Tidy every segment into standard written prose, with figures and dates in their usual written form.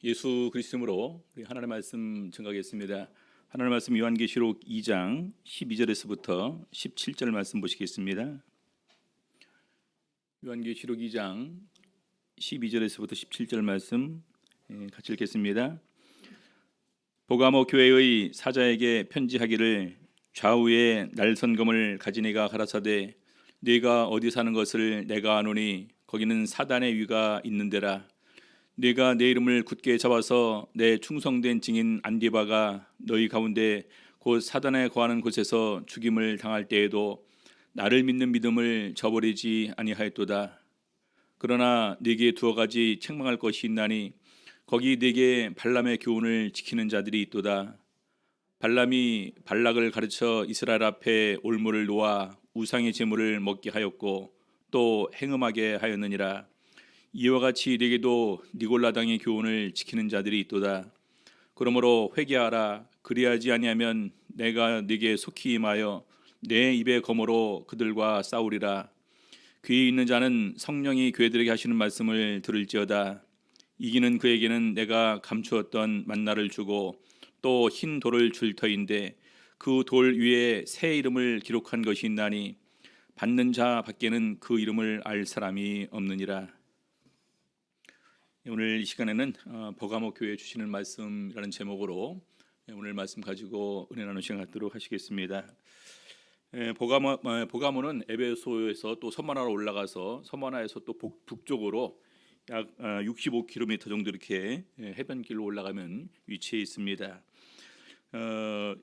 예수 그리스도로 우리 하나님의 말씀 증거하겠습니다. 하나님의 말씀 요한계시록 2장 12절에서부터 17절 말씀 보시겠습니다. 요한계시록 2장 12절에서부터 17절 말씀 같이 읽겠습니다. 보가모 교회의 사자에게 편지하기를 좌우에 날선검을 가진 이가 가라사대 네가 어디 사는 것을 내가 아노니 거기는 사단의 위가 있는 데라. 네가 내 이름을 굳게 잡아서 내 충성된 증인 안디바가 너희 가운데 곧 사단에 거하는 곳에서 죽임을 당할 때에도 나를 믿는 믿음을 저버리지 아니하였도다. 그러나 네게 두어 가지 책망할 것이 있나니 거기 네게 발람의 교훈을 지키는 자들이 있도다. 발람이 발락을 가르쳐 이스라엘 앞에 올무를 놓아 우상의 제물을 먹게 하였고 또 행음하게 하였느니라. 이와 같이 네게도 니골라당의 교훈을 지키는 자들이 있도다. 그러므로 회개하라. 그리하지 아니하면 내가 네게 속히 임하여 내 입의 검으로 그들과 싸우리라. 귀에 있는 자는 성령이 교회들에게 하시는 말씀을 들을지어다. 이기는 그에게는 내가 감추었던 만나를 주고 또 흰 돌을 줄 터인데 그 돌 위에 새 이름을 기록한 것이 있나니 받는 자 밖에는 그 이름을 알 사람이 없느니라. 오늘 이 시간에는 버가모 교회에 주시는 말씀이라는 제목으로 오늘 말씀 가지고 은혜 나누는 시간 갖도록 하시겠습니다. 버가모는 에베소에서 또 서머나로 올라가서 서머나에서 또 북쪽으로 약 65km 정도 이렇게 해변길로 올라가면 위치해 있습니다.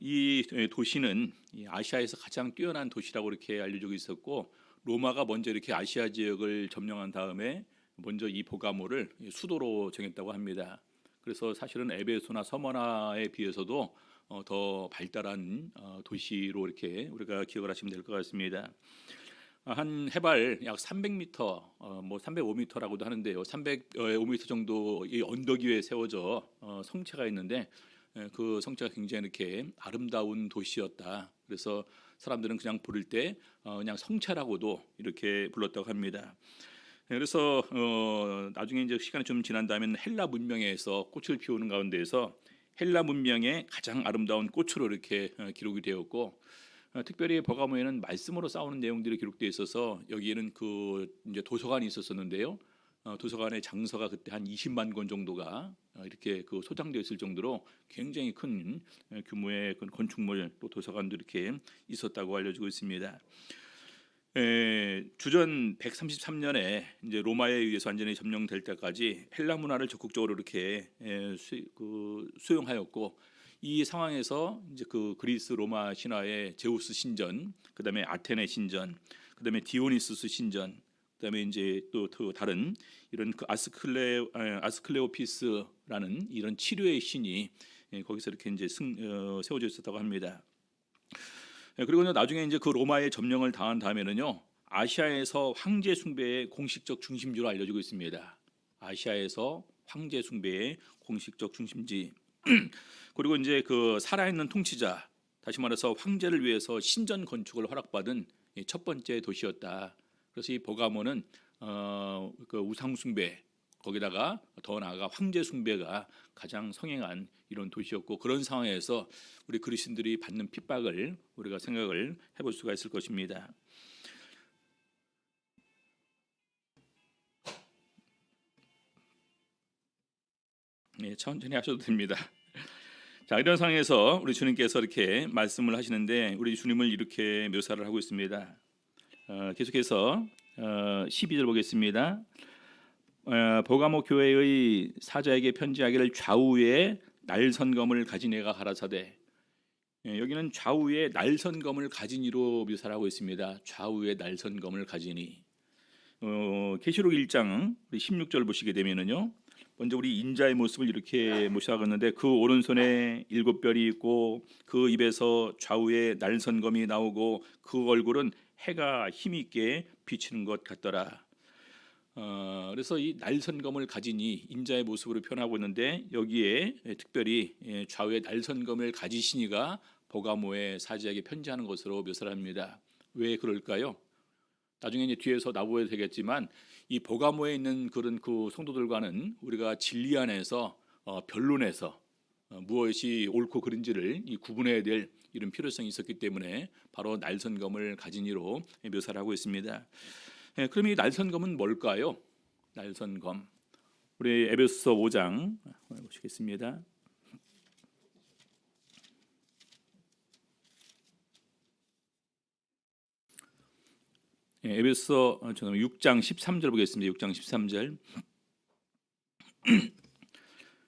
이 도시는 아시아에서 가장 뛰어난 도시라고 이렇게 알려지고 있었고 로마가 먼저 이렇게 아시아 지역을 점령한 다음에 먼저 이 버가모를 수도로 정했다고 합니다. 그래서 사실은 에베소나 서머나에 비해서도 더 발달한 도시로 이렇게 우리가 기억을 하시면 될 것 같습니다. 한 해발 약 300m, 뭐 305m라고도 하는데요. 305m 정도 이 언덕 위에 세워져 성체가 있는데 그 성체가 굉장히 이렇게 아름다운 도시였다. 그래서 사람들은 그냥 부를 때 그냥 성체라고도 이렇게 불렀다고 합니다. 그래서 나중에 이제 시간이 좀 지난 다음에 헬라 문명에서 꽃을 피우는 가운데에서 헬라 문명의 가장 아름다운 꽃으로 이렇게 기록이 되었고 특별히 버가모에는 말씀으로 싸우는 내용들이 기록되어 있어서 여기에는 그 이제 도서관이 있었었는데요. 도서관의 장서가 그때 한 20만 권 정도가 이렇게 그 소장되어 있을 정도로 굉장히 큰 규모의 건축물 또 도서관도 이렇게 있었다고 알려지고 있습니다. 주전 133년에 이제 로마에 의해서 완전히 점령될 때까지 헬라 문화를 적극적으로 이렇게 수용하였고 이 상황에서 이제 그 그리스 로마 신화의 제우스 신전, 그다음에 아테네 신전, 그다음에 디오니수스 신전, 그다음에 이제 또 다른 이런 그 아스클레오피스라는 이런 치료의 신이 거기서 이렇게 이제 세워져 있었다고 합니다. 그리고 나중에 이제 그 로마의 점령을 당한 다음에는요 아시아에서 황제 숭배의 공식적 중심지로 알려지고 있습니다. 아시아에서 황제 숭배의 공식적 중심지. 그리고 이제 그 살아있는 통치자, 다시 말해서 황제를 위해서 신전 건축을 허락받은 첫 번째 도시였다. 그래서 이 버가모는 그 우상 숭배 거기다가 더 나아가 황제 숭배가 가장 성행한 이런 도시였고 그런 상황에서 우리 그리스도인들이 받는 핍박을 우리가 생각을 해볼 수가 있을 것입니다. 천천히 하셔도 됩니다. 자, 이런 상황에서 우리 주님께서 이렇게 말씀을 하시는데 우리 주님을 이렇게 묘사를 하고 있습니다. 계속해서 12절 보겠습니다. 버가모 교회의 사자에게 편지하기를 좌우에 날선검을 가진 이가 가라사대. 여기는 좌우에 날선검을 가진 이로 묘사를 하고 있습니다. 좌우에 날선검을 가지니. 계시록 1장 16절 보시게 되면은요. 먼저 우리 인자의 모습을 이렇게 모셔가는데 그 오른손에 7별이 있고 그 입에서 좌우에 날선검이 나오고 그 얼굴은 해가 힘있게 비치는 것 같더라. 그래서 이 날선검을 가지니 인자의 모습으로 표현하고 있는데 여기에 특별히 좌우에 날선검을 가지시니가 버가모의 사자에게 편지하는 것으로 묘사를 합니다. 왜 그럴까요? 나중에 이제 뒤에서 나보야 되겠지만 이 버가모에 있는 그런 그 성도들과는 우리가 진리 안에서 변론해서 무엇이 옳고 그른지를 이 구분해야 될 이런 필요성이 있었기 때문에 바로 날선검을 가진 이로 묘사를 하고 있습니다. 그럼 이 날선검은 뭘까요? 날선검. 우리 에베소서 5장 보시겠습니다. 에베소서 6장 13절 보겠습니다. 6장 13절.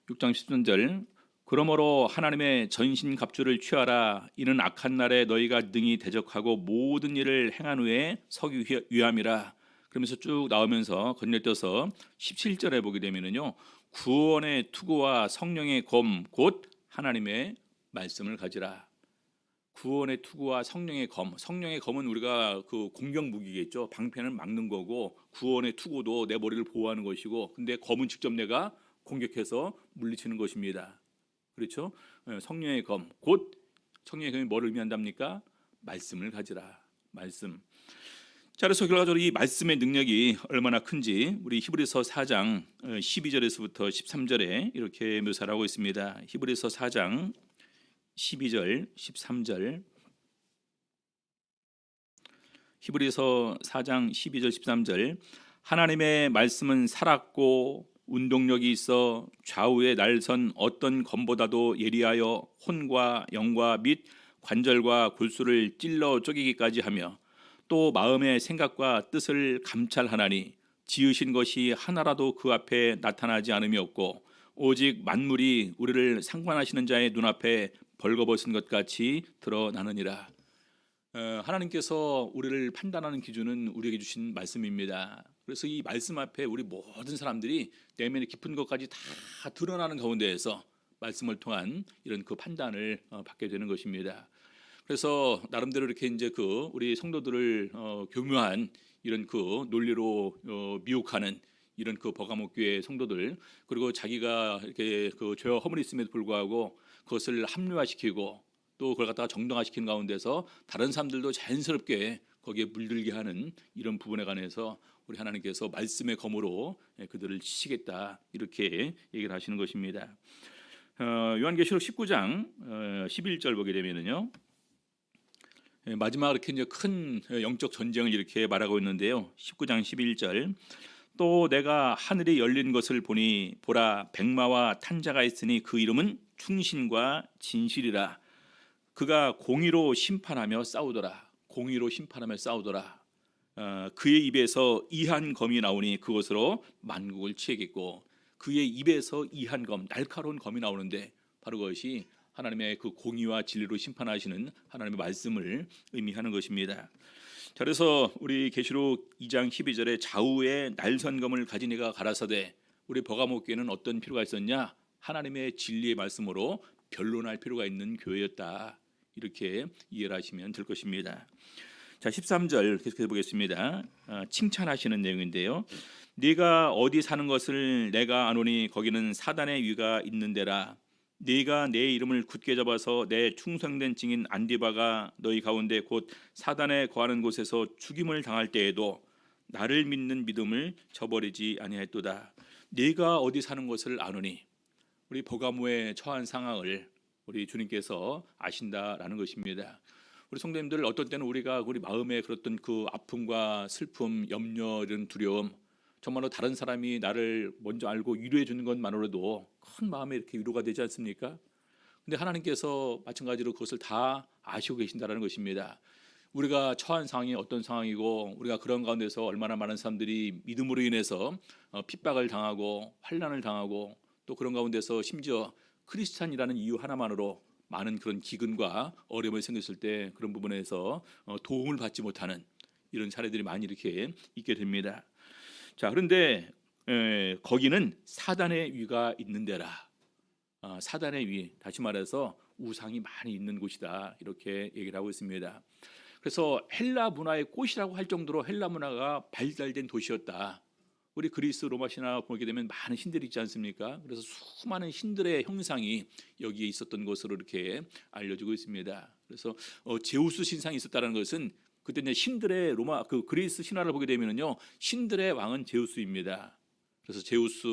6장 13절. 그러므로 하나님의 전신 갑주를 취하라. 이는 악한 날에 너희가 능히 대적하고 모든 일을 행한 후에 서기 위함이라. 그러면서 쭉 나오면서 건너뛰어서 17절에 보게 되면은요, 구원의 투구와 성령의 검 곧 하나님의 말씀을 가지라. 구원의 투구와 성령의 검. 성령의 검은 우리가 그 공격 무기겠죠. 방패는 막는 거고, 구원의 투구도 내 머리를 보호하는 것이고, 근데 검은 직접 내가 공격해서 물리치는 것입니다. 그렇죠? 성령의 검, 곧 성령의 검이 뭐를 의미한답니까? 말씀을 가지라. 말씀. 자, 그래서 결과적으로 이 말씀의 능력이 얼마나 큰지 우리 히브리서 4장 12절에서부터 13절에 이렇게 묘사를 하고 있습니다. 히브리서 4장 12절, 13절. 히브리서 4장 12절, 13절. 하나님의 말씀은 살았고 운동력이 있어 좌우의 날선 어떤 검보다도 예리하여 혼과 영과 및 관절과 골수를 찔러 쪼개기까지 하며 또 마음의 생각과 뜻을 감찰하나니 지으신 것이 하나라도 그 앞에 나타나지 않음이 없고 오직 만물이 우리를 상관하시는 자의 눈앞에 벌거벗은 것 같이 드러나느니라. 하나님께서 우리를 판단하는 기준은 우리에게 주신 말씀입니다. 그래서 이 말씀 앞에 우리 모든 사람들이 내면의 깊은 것까지 다 드러나는 가운데에서 말씀을 통한 이런 그 판단을 받게 되는 것입니다. 그래서 나름대로 이렇게 이제 그 우리 성도들을 교묘한 이런 그 논리로 미혹하는 이런 그 버가모 교회 성도들, 그리고 자기가 이렇게 그 죄와 허물이 있음에도 불구하고 그것을 합리화시키고 또 그걸 갖다가 정당화시키는 가운데서 다른 사람들도 자연스럽게 거기에 물들게 하는 이런 부분에 관해서 우리 하나님께서 말씀의 검으로 그들을 치시겠다, 이렇게 얘기를 하시는 것입니다. 요한계시록 19장 11절 보게 되면은요, 마지막으로 이렇게 이제 큰 영적 전쟁을 이렇게 말하고 있는데요. 19장 11절. 또 내가 하늘이 열린 것을 보니 보라 백마와 탄자가 있으니 그 이름은 충신과 진실이라. 그가 공의로 심판하며 싸우더라. 공의로 심판하며 싸우더라. 그의 입에서 이한 검이 나오니 그것으로 만국을 치겠고, 그의 입에서 이한 검, 날카로운 검이 나오는데 바로 그것이 하나님의 그 공의와 진리로 심판하시는 하나님의 말씀을 의미하는 것입니다. 자, 그래서 우리 계시록 2장 12절에 좌우에 날선검을 가진 이가 가라사대, 우리 버가모 교회는 어떤 필요가 있었냐? 하나님의 진리의 말씀으로 변론할 필요가 있는 교회였다, 이렇게 이해를 하시면 될 것입니다. 자, 13절 계속해서 보겠습니다. 칭찬하시는 내용인데요. 네가 어디 사는 것을 내가 아노니 거기는 사단의 위가 있는 데라. 네가 내 이름을 굳게 잡아서 내 충성된 증인 안디바가 너희 가운데 곧 사단에 거하는 곳에서 죽임을 당할 때에도 나를 믿는 믿음을 저버리지 아니하였도다. 네가 어디 사는 것을 아노니, 우리 버가모에 처한 상황을 우리 주님께서 아신다라는 것입니다. 우리 성도님들, 어떤 때는 우리가 우리 마음에 그랬던 그 아픔과 슬픔, 염려, 이런 두려움, 정말로 다른 사람이 나를 먼저 알고 위로해 주는 것만으로도 큰 마음에 이렇게 위로가 되지 않습니까? 근데 하나님께서 마찬가지로 그것을 다 아시고 계신다라는 것입니다. 우리가 처한 상황이 어떤 상황이고, 우리가 그런 가운데서 얼마나 많은 사람들이 믿음으로 인해서 핍박을 당하고 환난을 당하고, 또 그런 가운데서 심지어 크리스찬이라는 이유 하나만으로 많은 그런 기근과 어려움이 생겼을 때 그런 부분에서 도움을 받지 못하는 이런 사례들이 많이 이렇게 있게 됩니다. 자, 그런데 거기는 사단의 위가 있는 데라. 사단의 위, 다시 말해서 우상이 많이 있는 곳이다, 이렇게 얘기를 하고 있습니다. 그래서 헬라 문화의 꽃이라고 할 정도로 헬라 문화가 발달된 도시였다. 우리 그리스 로마 신화 보게 되면 많은 신들이 있지 않습니까? 그래서 수많은 신들의 형상이 여기에 있었던 것으로 이렇게 알려지고 있습니다. 그래서 제우스 신상이 있었다는 것은 그때 이제 신들의 로마 그 그리스 신화를 보게 되면요, 신들의 왕은 제우스입니다. 그래서 제우스,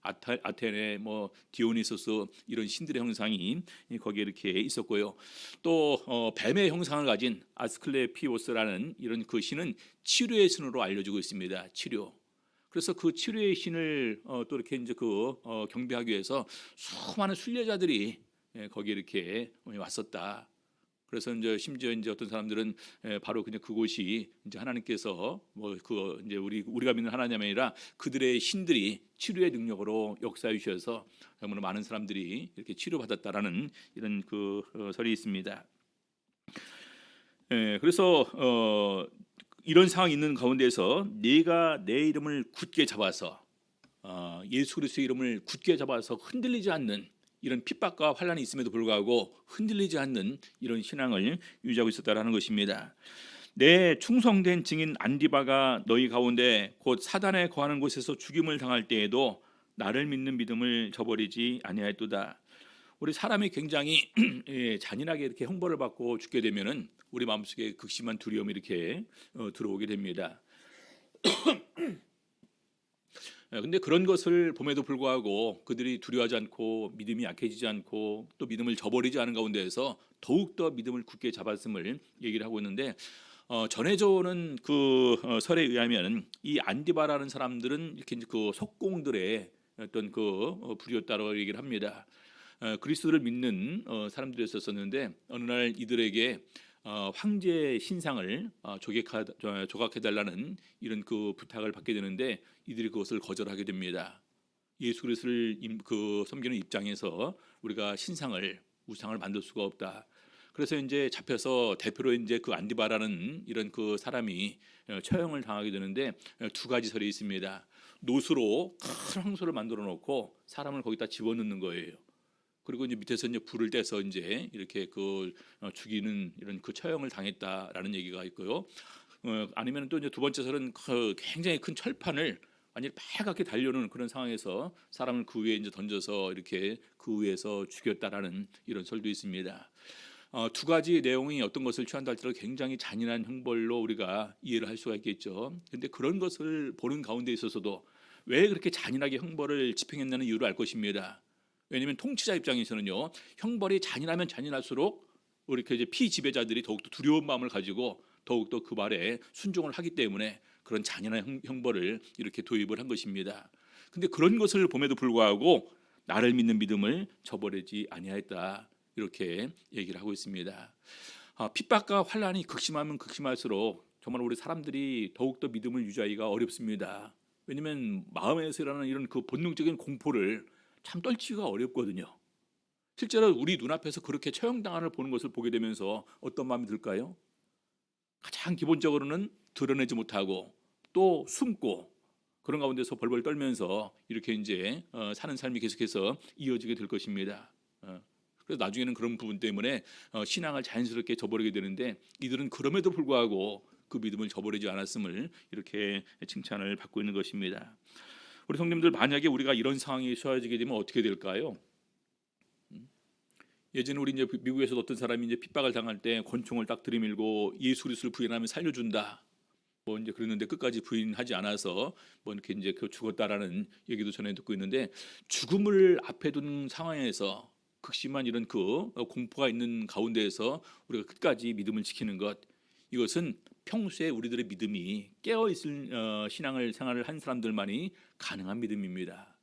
아테네, 뭐 디오니소스 이런 신들의 형상이 거기에 이렇게 있었고요. 또 뱀의 형상을 가진 아스클레피오스라는 이런 그 신은 치료의 신으로 알려지고 있습니다. 치료. 그래서 그 치료의 신을 또 이렇게 이제 경배하기 위해서 수많은 순례자들이 거기에 이렇게 왔었다. 그래서 이제 심지어 이제 어떤 사람들은 바로 그냥 그곳이 이제 하나님께서 뭐 그 이제 우리가 믿는 하나님이 아니라 그들의 신들이 치료의 능력으로 역사해 주셔서 정말 많은 사람들이 이렇게 치료받았다라는 이런 설이 있습니다. 그래서 이런 상황이 있는 가운데서 네가 내 이름을 굳게 잡아서 예수 그리스도의 이름을 굳게 잡아서 흔들리지 않는 이런 핍박과 환난이 있음에도 불구하고 흔들리지 않는 이런 신앙을 유지하고 있었다라는 것입니다. 내 충성된 증인 안디바가 너희 가운데 곧 사단에 거하는 곳에서 죽임을 당할 때에도 나를 믿는 믿음을 저버리지 아니하였도다. 우리 사람이 굉장히 잔인하게 이렇게 형벌을 받고 죽게 되면은 우리 마음속에 극심한 두려움이 이렇게 들어오게 됩니다. 근데 그런 것을 봄에도 불구하고 그들이 두려워하지 않고 믿음이 약해지지 않고 또 믿음을 저버리지 않은 가운데에서 더욱더 믿음을 굳게 잡았음을 얘기를 하고 있는데 전해져 오는 설에 의하면 이 안디바라는 사람들은 이렇게 그 속공들의 어떤 부류였다고 얘기를 합니다. 그리스도를 믿는 사람들이었었는데 어느 날 이들에게 황제의 신상을 조각해달라는 이런 부탁을 받게 되는데 이들이 그것을 거절하게 됩니다. 예수 그리스도를 섬기는 입장에서 우리가 우상을 만들 수가 없다. 그래서 이제 잡혀서 대표로 이제 안디바라는 이런 사람이 처형을 당하게 되는데 두 가지 설이 있습니다. 노수로 큰 황소를 만들어 놓고 사람을 거기다 집어넣는 거예요. 그리고 이제 밑에서 이제 불을 떼서 이제 이렇게 죽이는 이런 처형을 당했다라는 얘기가 있고요. 아니면 또 이제 두 번째 설은 굉장히 큰 철판을 완전히 빨갛게 달려오는 그런 상황에서 사람을 그 위에 이제 던져서 이렇게 그 위에서 죽였다라는 이런 설도 있습니다. 두 가지 내용이 어떤 것을 취한다 할지라도 굉장히 잔인한 형벌로 우리가 이해를 할 수가 있겠죠. 그런데 그런 것을 보는 가운데 있어서도 왜 그렇게 잔인하게 형벌을 집행했냐는 이유를 알 것입니다. 왜냐하면 통치자 입장에서는요, 형벌이 잔인하면 잔인할수록 이렇게 이제 피지배자들이 더욱더 두려운 마음을 가지고 더욱더 그 말에 순종을 하기 때문에 그런 잔인한 형벌을 이렇게 도입을 한 것입니다. 근데 그런 것을 봄에도 불구하고 나를 믿는 믿음을 저버리지 아니하였다, 이렇게 얘기를 하고 있습니다. 핍박과 환난이 극심하면 극심할수록 정말 우리 사람들이 더욱더 믿음을 유지하기가 어렵습니다. 왜냐하면 마음에서 일어나는 이런 본능적인 공포를 참 떨치기가 어렵거든요. 실제로 우리 눈앞에서 그렇게 처형당하는 보는 것을 보게 되면서 어떤 마음이 들까요? 가장 기본적으로는 드러내지 못하고 또 숨고 그런 가운데서 벌벌 떨면서 이렇게 이제 사는 삶이 계속해서 이어지게 될 것입니다. 그래서 나중에는 그런 부분 때문에 신앙을 자연스럽게 저버리게 되는데 이들은 그럼에도 불구하고 그 믿음을 저버리지 않았음을 이렇게 칭찬을 받고 있는 것입니다. 우리 성도님들, 만약에 우리가 이런 상황이 처해지게 되면 어떻게 될까요? 예전에 우리 이제 미국에서 어떤 사람이 이제 핍박을 당할 때 권총을 딱 들이밀고 예수 그리스도를 부인하면 살려준다, 뭐 이제 그랬는데 끝까지 부인하지 않아서 뭐 이렇게 이제 죽었다라는 얘기도 전해 듣고 있는데, 죽음을 앞에 둔 상황에서 극심한 이런 공포가 있는 가운데에서 우리가 끝까지 믿음을 지키는 것, 이것은 평소에 우리들의 믿음이 깨어있을 신앙을 생활을 한 사람들만이 가능한 믿음입니다.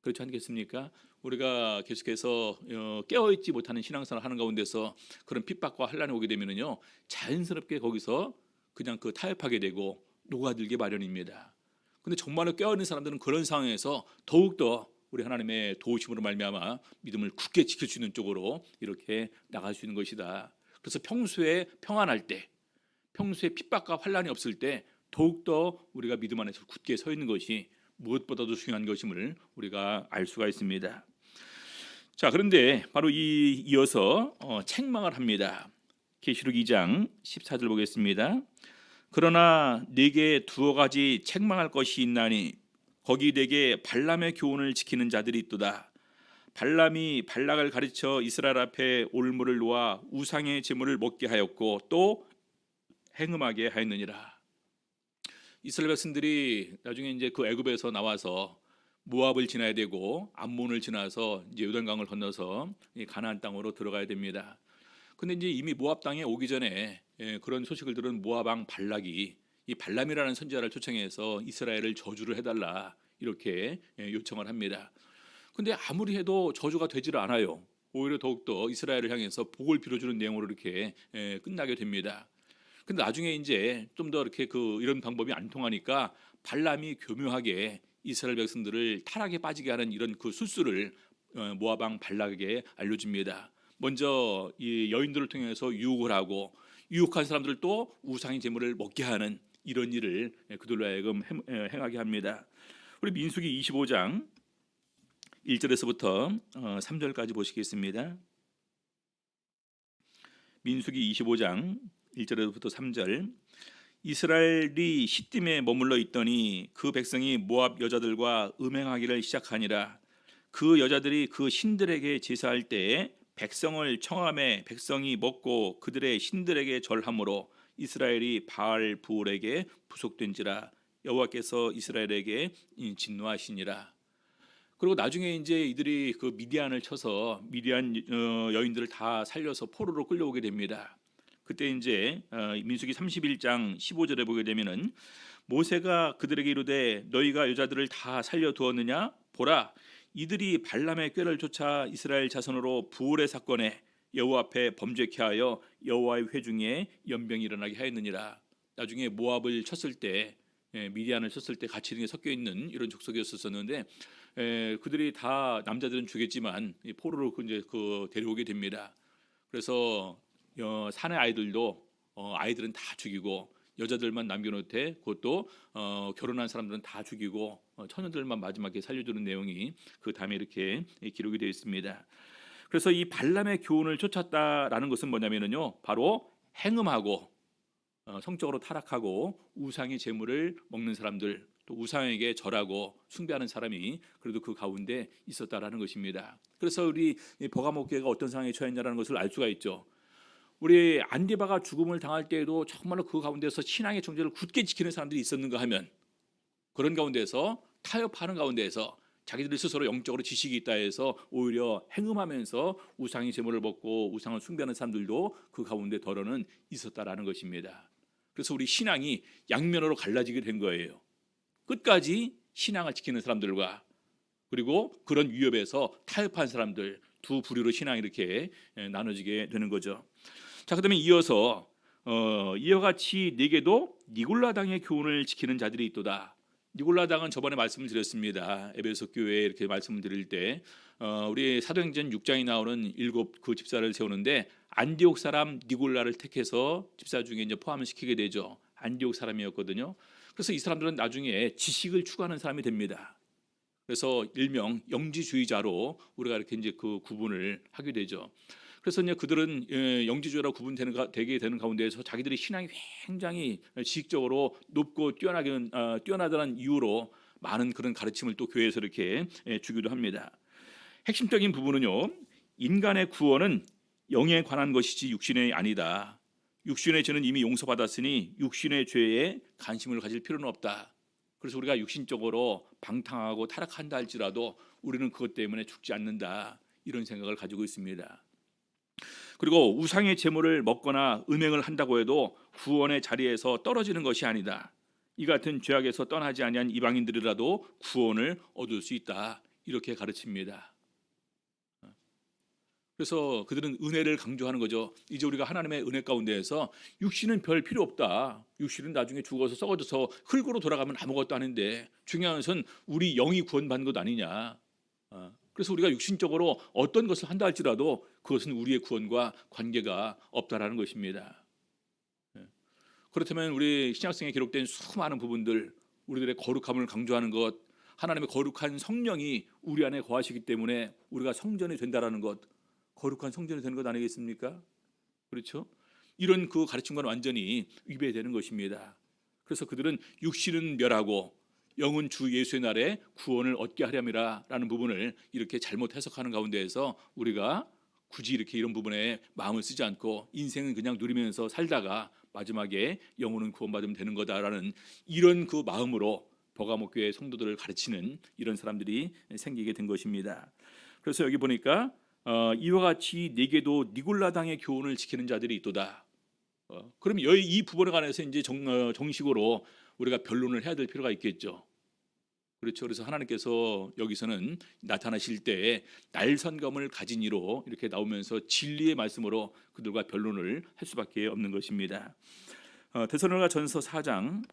그렇지 않겠습니까? 우리가 계속해서 깨어있지 못하는 신앙생활을 하는 가운데서 그런 핍박과 환난이 오게 되면요, 자연스럽게 거기서 그냥 타협하게 되고 녹아들게 마련입니다. 근데 정말로 깨어있는 사람들은 그런 상황에서 더욱더 우리 하나님의 도우심으로 말미암아 믿음을 굳게 지킬 수 있는 쪽으로 이렇게 나갈 수 있는 것이다. 그래서 평소에 평안할 때, 평소에 핍박과 환난이 없을 때 더욱더 우리가 믿음 안에서 굳게 서 있는 것이 무엇보다도 중요한 것임을 우리가 알 수가 있습니다. 자, 그런데 바로 이어서 책망을 합니다. 계시록 2장 14절 보겠습니다. 그러나 네게 두어 가지 책망할 것이 있나니 거기 네게 발람의 교훈을 지키는 자들이 있도다. 발람이 발락을 가르쳐 이스라엘 앞에 올무를 놓아 우상의 제물을 먹게 하였고 또 행음하게 하였느니라. 이스라엘 백성들이 나중에 이제 그 애굽에서 나와서 모압을 지나야 되고 암몬을 지나서 이제 요단강을 건너서 이 가나안 땅으로 들어가야 됩니다. 근데 이제 이미 모압 땅에 오기 전에 그런 소식을 들은 모압 왕 발락이 이 발람이라는 선지자를 초청해서 이스라엘을 저주를 해달라 이렇게 요청을 합니다. 근데 아무리 해도 저주가 되지를 않아요. 오히려 더욱더 이스라엘을 향해서 복을 빌어주는 내용으로 이렇게 끝나게 됩니다. 근데 나중에 이제 좀 더 이렇게 이런 방법이 안 통하니까 발람이 교묘하게 이스라엘 백성들을 타락에 빠지게 하는 이런 그 술수를 모압 왕 발락에게 알려줍니다. 먼저 이 여인들을 통해서 유혹을 하고 유혹한 사람들을 또 우상의 제물을 먹게 하는 이런 일을 그들로 하여금 행하게 합니다. 우리 민수기 25장 1절에서부터 3절까지 보시겠습니다. 민수기 25장 1절에서부터 3절. 이스라엘이 시딤에 머물러 있더니 그 백성이 모압 여자들과 음행하기를 시작하니라. 그 여자들이 그 신들에게 제사할 때에 백성을 청함에 백성이 먹고 그들의 신들에게 절함으로 이스라엘이 바알 부올에게 부속된지라. 여호와께서 이스라엘에게 진노하시니라. 그리고 나중에 이제 이들이 그 미디안을 쳐서 미디안 여인들을 다 살려서 포로로 끌려오게 됩니다. 그때 이제 민수기 31장 15절에 보게 되면은 모세가 그들에게 이르되 너희가 여자들을 다 살려 두었느냐 보라 이들이 발람의 꾀를 쫓아 이스라엘 자손으로 부올의 사건에 여호와 앞에 범죄케 하여 여호와의 회중에 연병이 일어나게 하였느니라. 나중에 모압을 쳤을 때 미디안을 쳤을 때 같이 섞여 있는 이런 족속이었었는데 그들이 다 남자들은 죽였지만 포로로 이제 데려오게 됩니다. 그래서 사내 아이들도 아이들은 다 죽이고 여자들만 남겨놓되 그것도 결혼한 사람들은 다 죽이고 처녀들만 마지막에 살려주는 내용이 그 다음에 이렇게 기록이 되어 있습니다. 그래서 이 발람의 교훈을 쫓았다라는 것은 뭐냐면요, 바로 행음하고 성적으로 타락하고 우상의 제물을 먹는 사람들, 또 우상에게 절하고 숭배하는 사람이 그래도 그 가운데 있었다라는 것입니다. 그래서 우리 버가모 교회가 어떤 상황에 처했냐라는 것을 알 수가 있죠. 우리 안디바가 죽음을 당할 때에도 정말로 그 가운데서 신앙의 정체를 굳게 지키는 사람들이 있었는가 하면 그런 가운데서 타협하는 가운데서 자기들이 스스로 영적으로 지식이 있다 해서 오히려 행음하면서 우상의 제물을 먹고 우상을 숭배하는 사람들도 그 가운데 덜어는 있었다라는 것입니다. 그래서 우리 신앙이 양면으로 갈라지게 된 거예요. 끝까지 신앙을 지키는 사람들과 그리고 그런 위협에서 타협한 사람들 두 부류로 신앙이 이렇게 나눠지게 되는 거죠. 자, 그다음에 이어서 이와 같이 네게도 니골라당의 교훈을 지키는 자들이 있도다. 니골라당은 저번에 말씀을 드렸습니다. 에베소 교회에 이렇게 말씀을 드릴 때 우리 사도행전 6장에 나오는 7 그 집사를 세우는데 안디옥 사람 니골라를 택해서 집사 중에 이제 포함을 시키게 되죠. 안디옥 사람이었거든요. 그래서 이 사람들은 나중에 지식을 추구하는 사람이 됩니다. 그래서 일명 영지주의자로 우리가 이렇게 이제 그 구분을 하게 되죠. 그래서 이제 그들은 영지주의로 되게 되는 가운데에서 자기들의 신앙이 굉장히 지식적으로 높고 뛰어나다는 이유로 많은 그런 가르침을 또 교회에서 이렇게 주기도 합니다. 핵심적인 부분은요, 인간의 구원은 영에 관한 것이지 육신의 아니다. 육신의 죄는 이미 용서받았으니 육신의 죄에 관심을 가질 필요는 없다. 그래서 우리가 육신적으로 방탕하고 타락한다 할지라도 우리는 그것 때문에 죽지 않는다, 이런 생각을 가지고 있습니다. 그리고 우상의 제물을 먹거나 음행을 한다고 해도 구원의 자리에서 떨어지는 것이 아니다. 이 같은 죄악에서 떠나지 아니한 이방인들이라도 구원을 얻을 수 있다, 이렇게 가르칩니다. 그래서 그들은 은혜를 강조하는 거죠. 이제 우리가 하나님의 은혜 가운데에서 육신은 별 필요 없다. 육신은 나중에 죽어서 썩어져서 흙으로 돌아가면 아무것도 아닌데 중요한 것은 우리 영이 구원받는 것 아니냐. 그래서 우리가 육신적으로 어떤 것을 한다 할지라도 그것은 우리의 구원과 관계가 없다라는 것입니다. 그렇다면 우리 신약성에 기록된 수많은 부분들, 우리들의 거룩함을 강조하는 것, 하나님의 거룩한 성령이 우리 안에 거하시기 때문에 우리가 성전이 된다라는 것, 거룩한 성전이 되는 것 아니겠습니까? 그렇죠? 이런 그 가르침과는 완전히 위배되는 것입니다. 그래서 그들은 육신은 멸하고 영은 주 예수의 날에 구원을 얻게 하렴이라라는 부분을 이렇게 잘못 해석하는 가운데에서 우리가 굳이 이렇게 이런 부분에 마음을 쓰지 않고 인생은 그냥 누리면서 살다가 마지막에 영혼은 구원받으면 되는 거다라는 이런 그 마음으로 버가모 교회 성도들을 가르치는 이런 사람들이 생기게 된 것입니다. 그래서 여기 보니까 이와 같이 네게도 니골라당의 교훈을 지키는 자들이 있도다. 그럼 이 부분에 관해서 이제 정식으로 우리가 변론을 해야 될 필요가 있겠죠. 그렇죠. 그래서 하나님께서 여기서는 나타나실 때 날선감을 가진 이로 이렇게 나오면서 진리의 말씀으로 그들과 변론을 할 수밖에 없는 것입니다. 데살로니가전서 4장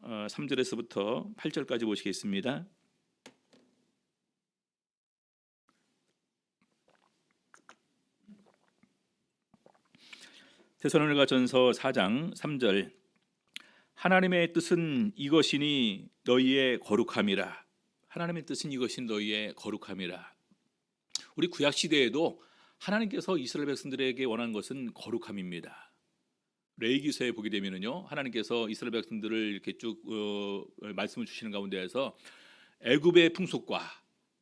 3절에서부터 8절까지 보시겠습니다. 데살로니가전서 4장 3절 하나님의 뜻은 이것이니 너희의 거룩함이라. 하나님의 뜻은 이것이 너희의 거룩함이라. 우리 구약 시대에도 하나님께서 이스라엘 백성들에게 원하는 것은 거룩함입니다. 레위기서에 보게 되면은요, 하나님께서 이스라엘 백성들을 이렇게 쭉 말씀을 주시는 가운데에서 애굽의 풍속과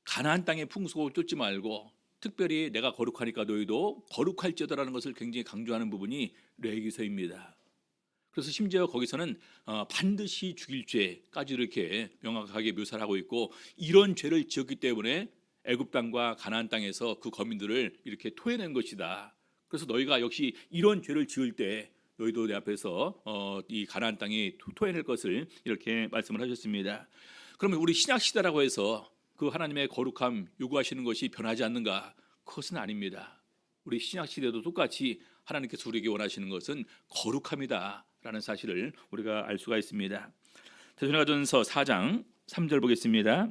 가나안 땅의 풍속을 쫓지 말고 특별히 내가 거룩하니까 너희도 거룩할지어다라는 것을 굉장히 강조하는 부분이 레위기서입니다. 그래서 심지어 거기서는 반드시 죽일 죄까지 이렇게 명확하게 묘사를 하고 있고, 이런 죄를 지었기 때문에 애굽 땅과 가나안 땅에서 그 거민들을 이렇게 토해낸 것이다. 그래서 너희가 역시 이런 죄를 지을 때 너희도 내 앞에서 이 가나안 땅이 토해낼 것을 이렇게 말씀을 하셨습니다. 그러면 우리 신약 시대라고 해서 그 하나님의 거룩함 요구하시는 것이 변하지 않는가? 그것은 아닙니다. 우리 신약 시대도 똑같이 하나님께서 우리에게 원하시는 것은 거룩함이다라는 사실을 우리가 알 수가 있습니다. 데살로니가전서 4장 3절 보겠습니다.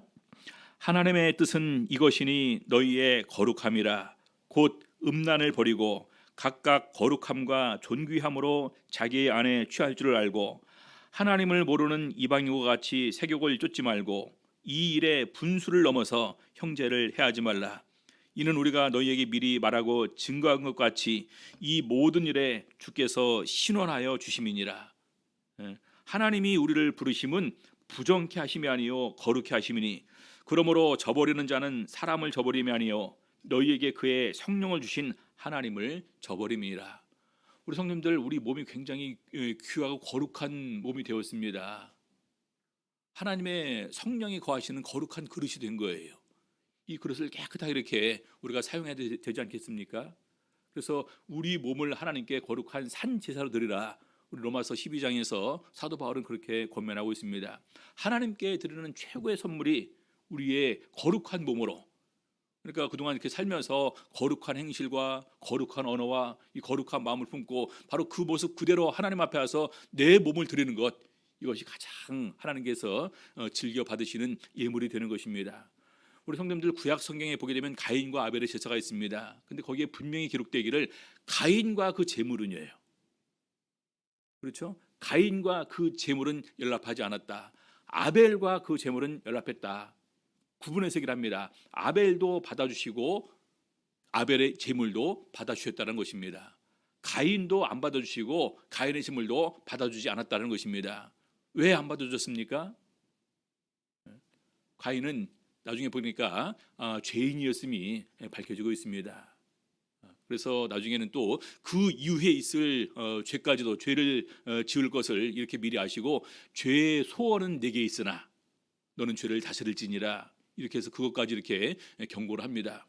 하나님의 뜻은 이것이니 너희의 거룩함이라. 곧 음란을 버리고 각각 거룩함과 존귀함으로 자기의 안에 취할 줄을 알고 하나님을 모르는 이방인과 같이 세욕을 쫓지 말고 이 일에 분수를 넘어서 형제를 해하지 말라. 이는 우리가 너희에게 미리 말하고 증거한 것 같이 이 모든 일에 주께서 신원하여 주심이니라. 하나님이 우리를 부르심은 부정케 하심이 아니요 거룩케 하심이니 그러므로 저버리는 자는 사람을 저버림이 아니요 너희에게 그의 성령을 주신 하나님을 저버림이니라. 우리 성님들, 우리 몸이 굉장히 귀하고 거룩한 몸이 되었습니다. 하나님의 성령이 거하시는 거룩한 그릇이 된 거예요. 이 그릇을 깨끗하게 이렇게 우리가 사용해야 되지 않겠습니까? 그래서 우리 몸을 하나님께 거룩한 산 제사로 드리라. 우리 로마서 12장에서 사도 바울은 그렇게 권면하고 있습니다. 하나님께 드리는 최고의 선물이 우리의 거룩한 몸으로, 그러니까 그동안 이렇게 살면서 거룩한 행실과 거룩한 언어와 이 거룩한 마음을 품고 바로 그 모습 그대로 하나님 앞에 와서 내 몸을 드리는 것, 이것이 가장 하나님께서 즐겨 받으시는 예물이 되는 것입니다. 우리 성도님들, 구약 성경에 보게 되면 가인과 아벨의 제사가 있습니다. 근데 거기에 분명히 기록되기를 가인과 그 제물은이에요. 그렇죠? 가인과 그 제물은 연락하지 않았다. 아벨과 그 제물은 연락했다. 구분해서 얘기를 합니다. 아벨도 받아주시고 아벨의 제물도 받아주셨다는 것입니다. 가인도 안 받아주시고 가인의 제물도 받아주지 않았다는 것입니다. 왜 안 받아줬습니까? 가인은 나중에 보니까 죄인이었음이 밝혀지고 있습니다. 그래서 나중에는 또 그 이후에 있을 죄까지도, 죄를 지을 것을 이렇게 미리 아시고 죄의 소원은 내게 있으나 너는 죄를 다스릴지니라, 이렇게 해서 그것까지 이렇게 경고를 합니다.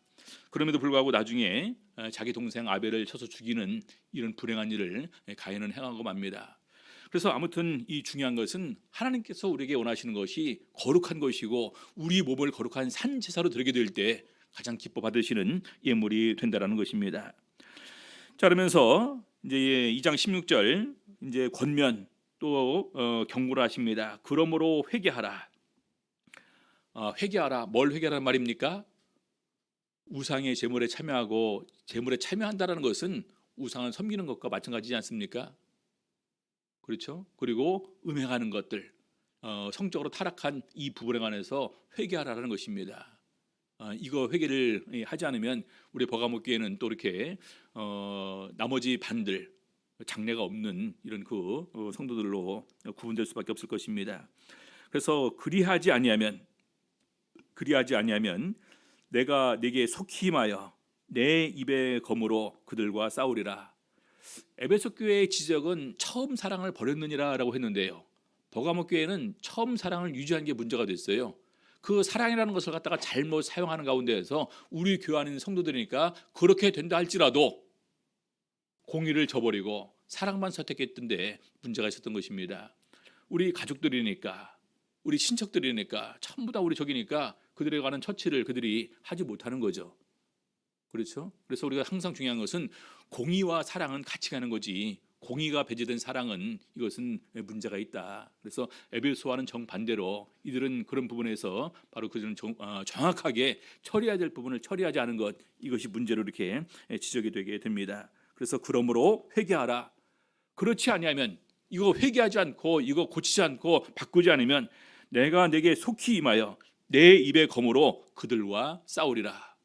그럼에도 불구하고 나중에 자기 동생 아벨을 쳐서 죽이는 이런 불행한 일을 가인은 행하고 맙니다. 그래서 아무튼 이 중요한 것은 하나님께서 우리에게 원하시는 것이 거룩한 것이고 우리 몸을 거룩한 산 제사로 드리게 될 때 가장 기뻐 받으시는 예물이 된다라는 것입니다. 자, 그러면서 이제 2장 16절 이제 권면 또 경고를 하십니다. 그러므로 회개하라. 회개하라. 뭘 회개하라는 말입니까? 우상의 제물에 참여하고, 제물에 참여한다라는 것은 우상을 섬기는 것과 마찬가지지 않습니까? 그렇죠? 그리고 음행하는 것들, 성적으로 타락한 이 부분에 관해서 회개하라는 것입니다. 이거 회개를 하지 않으면 우리 버가모 교회는 또 이렇게 나머지 반들, 장래가 없는 이런 그 성도들로 구분될 수밖에 없을 것입니다. 그래서 그리하지 아니하면 내가 네게 속히 임하여 내 입의 검으로 그들과 싸우리라. 에베소 교회의 지적은 처음 사랑을 버렸느니라라고 했는데요. 버가모 교회는 처음 사랑을 유지하는 게 문제가 됐어요. 그 사랑이라는 것을 갖다가 잘못 사용하는 가운데에서 우리 교회 안에 있는 성도들이니까 그렇게 된다 할지라도 공의를 저버리고 사랑만 선택했던데 문제가 있었던 것입니다. 우리 가족들이니까, 우리 친척들이니까, 전부 다 우리 적이니까 그들에 관한 처치를 그들이 하지 못하는 거죠. 그렇죠? 그래서 우리가 항상 중요한 것은 공의와 사랑은 같이 가는 거지, 공의가 배제된 사랑은 이것은 문제가 있다. 그래서 에베소와는 정반대로 이들은 그런 부분에서 바로 그들은 정확하게 처리해야 될 부분을 처리하지 않은 것, 이것이 문제로 이렇게 지적이 되게 됩니다. 그래서 그러므로 회개하라. 그렇지 아니하면, 이거 회개하지 않고 이거 고치지 않고 바꾸지 않으면 내가 내게 속히 임하여 내 입의 검으로 그들과 싸우리라.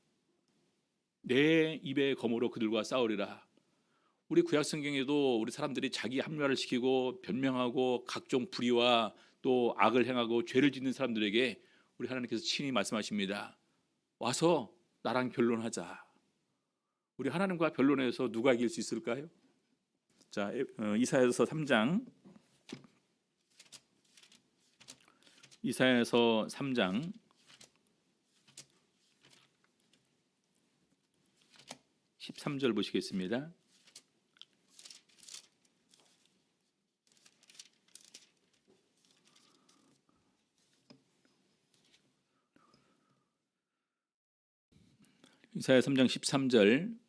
내 입의 검으로 그들과 싸우리라. 우리 구약 성경에도 우리 사람들이 자기 합리화를 시키고 변명하고 각종 불의와 또 악을 행하고 죄를 짓는 사람들에게 우리 하나님께서 친히 말씀하십니다. 와서 나랑 변론하자. 우리 하나님과 변론해서 누가 이길 수 있을까요? 자, 이사야서 3장, 이사야서 3장 13절 보시겠습니다. 이사야 3장 13절,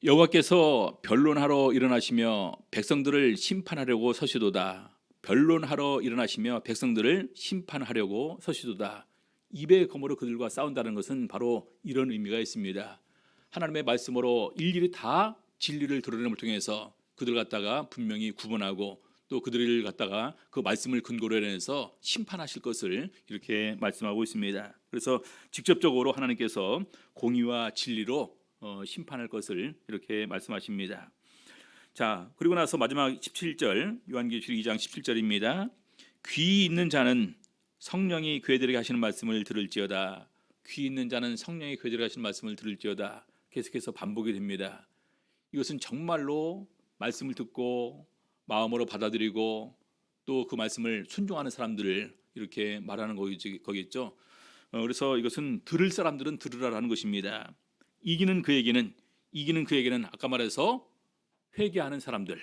여호와께서 변론하러 일어나시며 백성들을 심판하려고 서시도다. 변론하러 일어나시며 백성들을 심판하려고 서시도다. 입의 검으로 그들과 싸운다는 것은 바로 이런 의미가 있습니다. 하나님의 말씀으로 일일이 다 진리를 드러냄을 통해서 그들 갖다가 분명히 구분하고 또 그들을 갖다가 그 말씀을 근거로 해서 심판하실 것을 이렇게 말씀하고 있습니다. 그래서 직접적으로 하나님께서 공의와 진리로 심판할 것을 이렇게 말씀하십니다. 자, 그리고 나서 마지막 17절, 요한계시록 2장 17절입니다. 귀 있는 자는 성령이 교회들에게 하시는 말씀을 들을지어다. 귀 있는 자는 성령이 교회들에게 하시는 말씀을 들을지어다. 계속해서 반복이 됩니다. 이것은 정말로 말씀을 듣고 마음으로 받아들이고 또 그 말씀을 순종하는 사람들을 이렇게 말하는 거겠죠. 그래서 이것은 들을 사람들은 들으라라는 것입니다. 이기는 그에게는 아까 말해서 회개하는 사람들,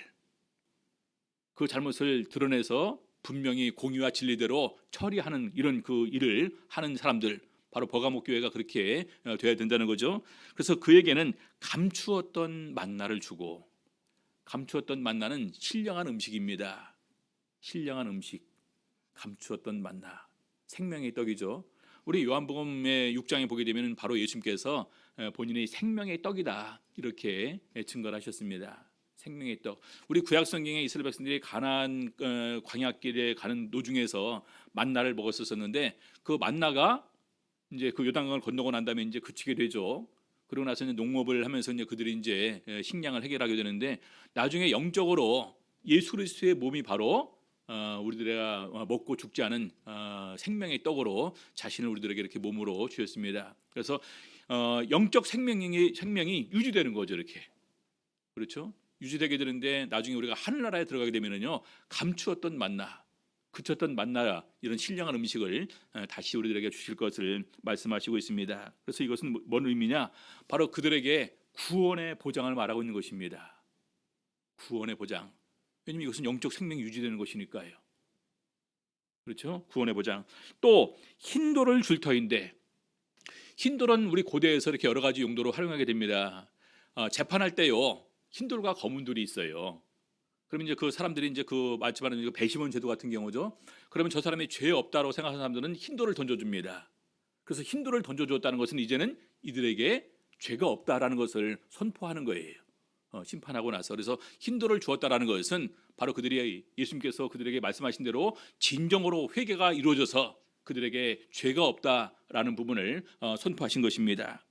그 잘못을 드러내서 분명히 공의와 진리대로 처리하는 이런 그 일을 하는 사람들, 바로 버가모 교회가 그렇게 돼야 된다는 거죠. 그래서 그에게는 감추었던 만나를 주고, 감추었던 만나는 신령한 음식입니다. 신령한 음식, 감추었던 만나, 생명의 떡이죠. 우리 요한복음의 6장에 보게 되면 바로 예수님께서 본인의 생명의 떡이다 이렇게 증거를 하셨습니다. 생명의 떡. 우리 구약 성경에 이스라엘 백성들이 가나안 광야길에 가는 도중에서 만나를 먹었었는데 그 만나가 이제 그 요단강을 건너고 난 다음에 이제 그치게 되죠. 그러고 나서 이제 농업을 하면서 이제 그들이 이제 식량을 해결하게 되는데 나중에 영적으로 예수 그리스도의 몸이 바로 우리들가 먹고 죽지 않은 생명의 떡으로 자신을 우리들에게 이렇게 몸으로 주셨습니다. 그래서 영적 생명이 유지되는 거죠, 이렇게. 그렇죠? 유지되게 되는데 나중에 우리가 하늘나라에 들어가게 되면은요, 감추었던 만나, 그쳤던 만나, 이런 신령한 음식을 다시 우리들에게 주실 것을 말씀하시고 있습니다. 그래서 이것은 뭔 의미냐? 바로 그들에게 구원의 보장을 말하고 있는 것입니다. 구원의 보장. 왜냐하면 이것은 영적 생명이 유지되는 것이니까요. 그렇죠? 구원의 보장. 또 흰돌을 줄 터인데, 흰돌은 우리 고대에서 이렇게 여러 가지 용도로 활용하게 됩니다. 재판할 때요, 흰돌과 검은 돌이 있어요. 그러면 이제 그 사람들이 이제 그 마치 말하는 배심원 제도 같은 경우죠. 그러면 저 사람이 죄 없다고 생각하는 사람들은 흰돌을 던져줍니다. 그래서 흰돌을 던져줬다는 것은 이제는 이들에게 죄가 없다라는 것을 선포하는 거예요. 심판하고 나서. 그래서 흰돌을 주었다라는 것은 바로 그들이 예수님께서 그들에게 말씀하신 대로 진정으로 회개가 이루어져서 그들에게 죄가 없다라는 부분을 선포하신 것입니다.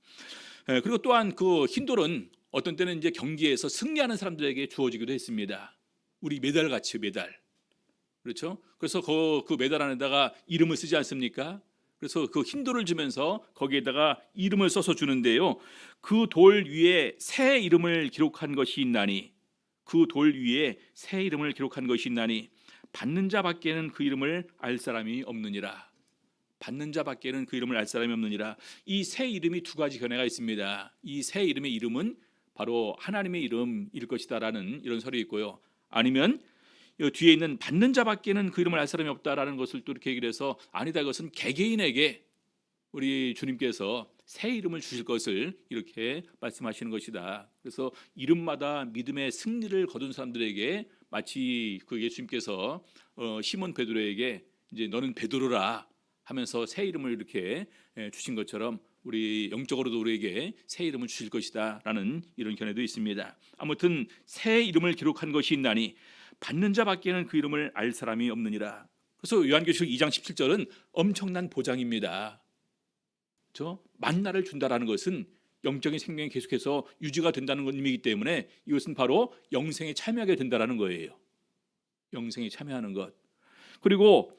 그리고 또한 그 흰돌은 어떤 때는 이제 경기에서 승리하는 사람들에게 주어지기도 했습니다. 우리 메달 같이 메달. 그렇죠? 그래서 그 메달 안에다가 이름을 쓰지 않습니까? 그래서 그 흰돌을 주면서 거기에다가 이름을 써서 주는데요. 그 돌 위에 새 이름을 기록한 것이 있나니, 그 돌 위에 새 이름을 기록한 것이 있나니 받는 자밖에는 그 이름을 알 사람이 없느니라. 받는 자밖에는 그 이름을 알 사람이 없느니라. 이 새 이름이 두 가지 견해가 있습니다. 이 새 이름의 이름은 바로 하나님의 이름일 것이다라는 이런 설이 있고요. 아니면 이 뒤에 있는 받는 자밖에는 그 이름을 알 사람이 없다라는 것을 또 이렇게 얘기를 해서 아니다, 그것은 개개인에게 우리 주님께서 새 이름을 주실 것을 이렇게 말씀하시는 것이다. 그래서 이름마다 믿음의 승리를 거둔 사람들에게 마치 그 예수님께서 시몬 베드로에게 이제 너는 베드로라 하면서 새 이름을 이렇게 주신 것처럼 우리 영적으로도 우리에게 새 이름을 주실 것이다라는 이런 견해도 있습니다. 아무튼 새 이름을 기록한 것이 있나니 받는 자밖에는 그 이름을 알 사람이 없느니라. 그래서 요한계시록 2장 17절은 엄청난 보장입니다. 만나를 준다라는 것은 영적인 생명이 계속해서 유지가 된다는 의미이기 때문에 이것은 바로 영생에 참여하게 된다라는 거예요. 영생에 참여하는 것. 그리고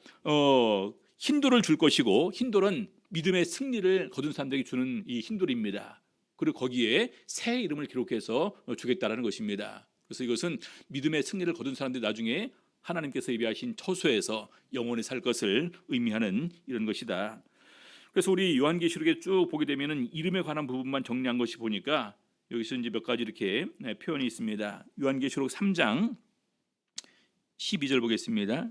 흰돌을 줄 것이고, 흰돌은 믿음의 승리를 거둔 사람들에게 주는 이 흰돌입니다. 그리고 거기에 새 이름을 기록해서 주겠다라는 것입니다. 그래서 이것은 믿음의 승리를 거둔 사람들이 나중에 하나님께서 예비하신 처소에서 영원히 살 것을 의미하는 이런 것이다. 그래서 우리 요한계시록에 쭉 보게 되면은 이름에 관한 부분만 정리한 것이 보니까 여기서 이제 몇 가지 이렇게 표현이 있습니다. 요한계시록 3장 12절 보겠습니다.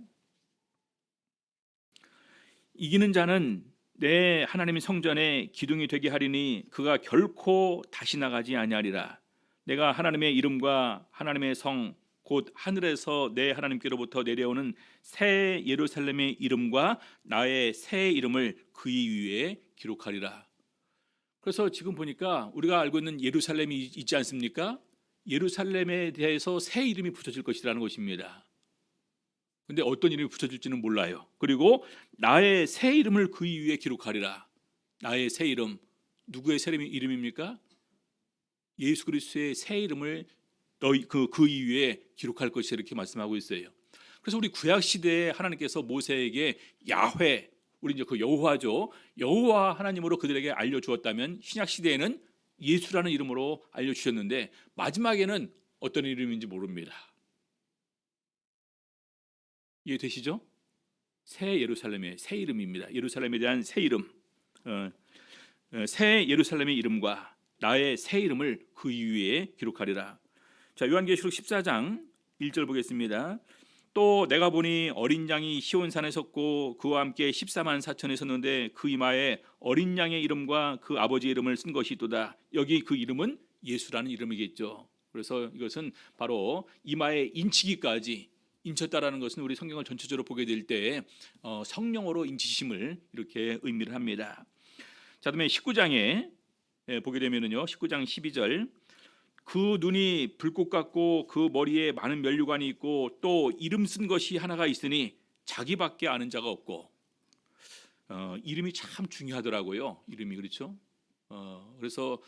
이기는 자는 내 하나님의 성전에 기둥이 되게 하리니 그가 결코 다시 나가지 아니하리라. 내가 하나님의 이름과 하나님의 성 곧 하늘에서 내 하나님께로부터 내려오는 새 예루살렘의 이름과 나의 새 이름을 그의 위에 기록하리라. 그래서 지금 보니까 우리가 알고 있는 예루살렘이 있지 않습니까? 예루살렘에 대해서 새 이름이 붙여질 것이라는 것입니다. 근데 어떤 이름이 붙여질지는 몰라요. 그리고 나의 새 이름을 그의 위에 기록하리라. 나의 새 이름, 누구의 새 이름입니까? 예수 그리스도의 새 이름을 그 위에 기록할 것이다 이렇게 말씀하고 있어요. 그래서 우리 구약 시대에 하나님께서 모세에게 야훼, 우리 이제 그 여호와죠, 여호와 하나님으로 그들에게 알려주었다면 신약 시대에는 예수라는 이름으로 알려주셨는데 마지막에는 어떤 이름인지 모릅니다. 이해되시죠? 새 예루살렘의 새 이름입니다. 예루살렘에 대한 새 이름, 새 예루살렘의 이름과 나의 새 이름을 그 위에 기록하리라. 자, 요한계시록 14장 1절 보겠습니다. 또 내가 보니 어린 양이 시온산에 섰고 그와 함께 14만 4천이 섰는데 그 이마에 어린 양의 이름과 그 아버지의 이름을 쓴 것이 있도다. 여기 그 이름은 예수라는 이름이겠죠. 그래서 이것은 바로 이마에 인치기까지 인쳤다라는 것은 우리 성경을 전체적으로 보게 될 때 성령으로 인치심을 이렇게 의미를 합니다. 자, 그다음에 19장에 보게 되면은요, 19장 12절 그 눈이 불꽃 같고 그 머리에 많은 면류관이 있고 또 이름 쓴 것이 하나가 있으니 자기밖에 아는 자가 없고, 이름이 참 중요하더라고요. 이름이, 그렇죠? 그래서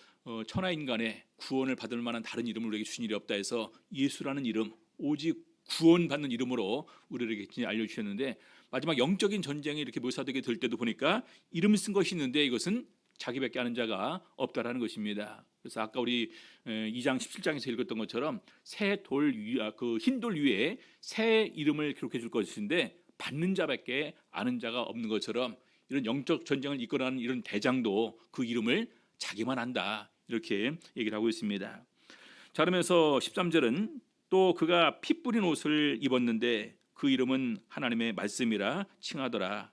천하 인간의 구원을 받을 만한 다른 이름을 우리에게 주신 일이 없다 해서 예수라는 이름, 오직 구원받는 이름으로 우리에게 알려주셨는데 마지막 영적인 전쟁이 이렇게 묘사되게 될 때도 보니까 이름 쓴 것이 있는데 이것은 자기밖에 아는 자가 없다라는 것입니다. 그래서 아까 우리 2장 17장에서 읽었던 것처럼 새 돌 위, 그 흰 돌 위에 새 이름을 기록해 줄 것인데 받는 자밖에 아는 자가 없는 것처럼 이런 영적 전쟁을 이끌어가는 이런 대장도 그 이름을 자기만 안다 이렇게 얘기를 하고 있습니다. 자, 그러면서 13절은 또 그가 피 뿌린 옷을 입었는데 그 이름은 하나님의 말씀이라 칭하더라.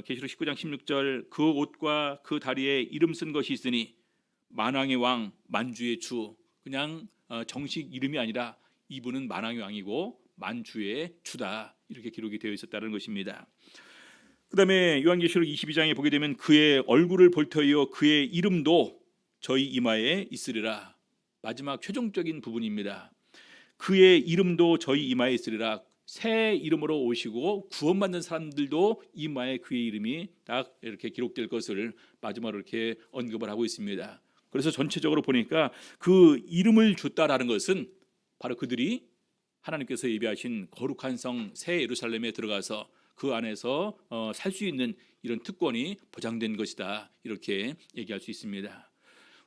계시록 19장 16절 그 옷과 그 다리에 이름 쓴 것이 있으니 만왕의 왕 만주의 주. 그냥 정식 이름이 아니라 이분은 만왕의 왕이고 만주의 주다 이렇게 기록이 되어 있었다는 것입니다. 그 다음에 요한계시록 22장에 보게 되면 그의 얼굴을 볼 터이요 그의 이름도 저희 이마에 있으리라. 마지막 최종적인 부분입니다. 그의 이름도 저희 이마에 있으리라. 새 이름으로 오시고 구원받는 사람들도 이마에 그의 이름이 딱 이렇게 기록될 것을 마지막으로 이렇게 언급을 하고 있습니다. 그래서 전체적으로 보니까 그 이름을 줬다라는 것은 바로 그들이 하나님께서 예비하신 거룩한 성 새 예루살렘에 들어가서 그 안에서 살 수 있는 이런 특권이 보장된 것이다 이렇게 얘기할 수 있습니다.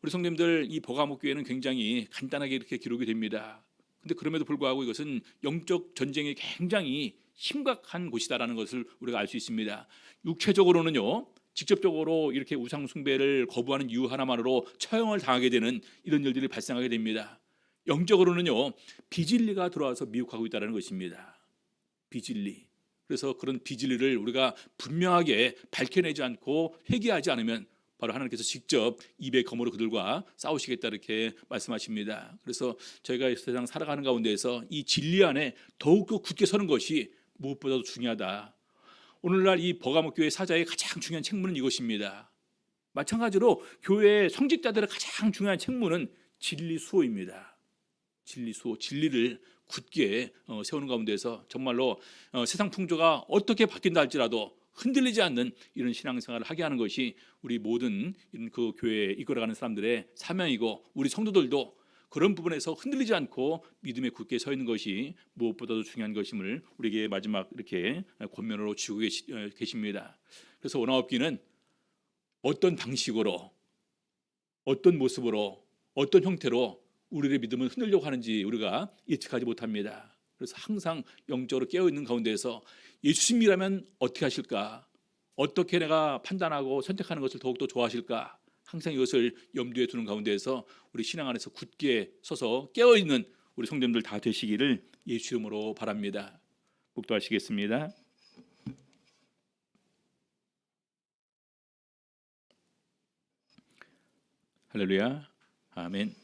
우리 성도님들, 이 버가모 교회는 굉장히 간단하게 이렇게 기록이 됩니다. 근데 그럼에도 불구하고 이것은 영적 전쟁이 굉장히 심각한 곳이다라는 것을 우리가 알 수 있습니다. 육체적으로는요, 직접적으로 이렇게 우상 숭배를 거부하는 이유 하나만으로 처형을 당하게 되는 이런 일들이 발생하게 됩니다. 영적으로는요, 비진리가 들어와서 미혹하고 있다는 것입니다. 비진리. 그래서 그런 비진리를 우리가 분명하게 밝혀내지 않고 회개하지 않으면 바로 하나님께서 직접 입의 검으로 그들과 싸우시겠다 이렇게 말씀하십니다. 그래서 저희가 세상 살아가는 가운데에서 이 진리 안에 더욱더 굳게 서는 것이 무엇보다도 중요하다. 오늘날 이 버가모 교회 사자의 가장 중요한 책무는 이것입니다. 마찬가지로 교회 성직자들의 가장 중요한 책무는 진리 수호입니다. 진리 수호, 진리를 굳게 세우는 가운데서 정말로 세상 풍조가 어떻게 바뀐다 할지라도 흔들리지 않는 이런 신앙생활을 하게 하는 것이 우리 모든 이런 그 교회에 이끌어가는 사람들의 사명이고, 우리 성도들도 그런 부분에서 흔들리지 않고 믿음에 굳게 서 있는 것이 무엇보다도 중요한 것임을 우리에게 마지막 이렇게 권면으로 주고 계십니다. 그래서 원아홉기는 어떤 방식으로, 어떤 모습으로, 어떤 형태로 우리의 믿음을 흔들려고 하는지 우리가 예측하지 못합니다. 그래서 항상 영적으로 깨어있는 가운데에서 예수님이라면 어떻게 하실까? 어떻게 내가 판단하고 선택하는 것을 더욱더 좋아하실까? 항상 이것을 염두에 두는 가운데에서 우리 신앙 안에서 굳게 서서 깨어있는 우리 성도님들 다 되시기를 예수 이름으로 바랍니다. 복도하시겠습니다. 할렐루야. 아멘.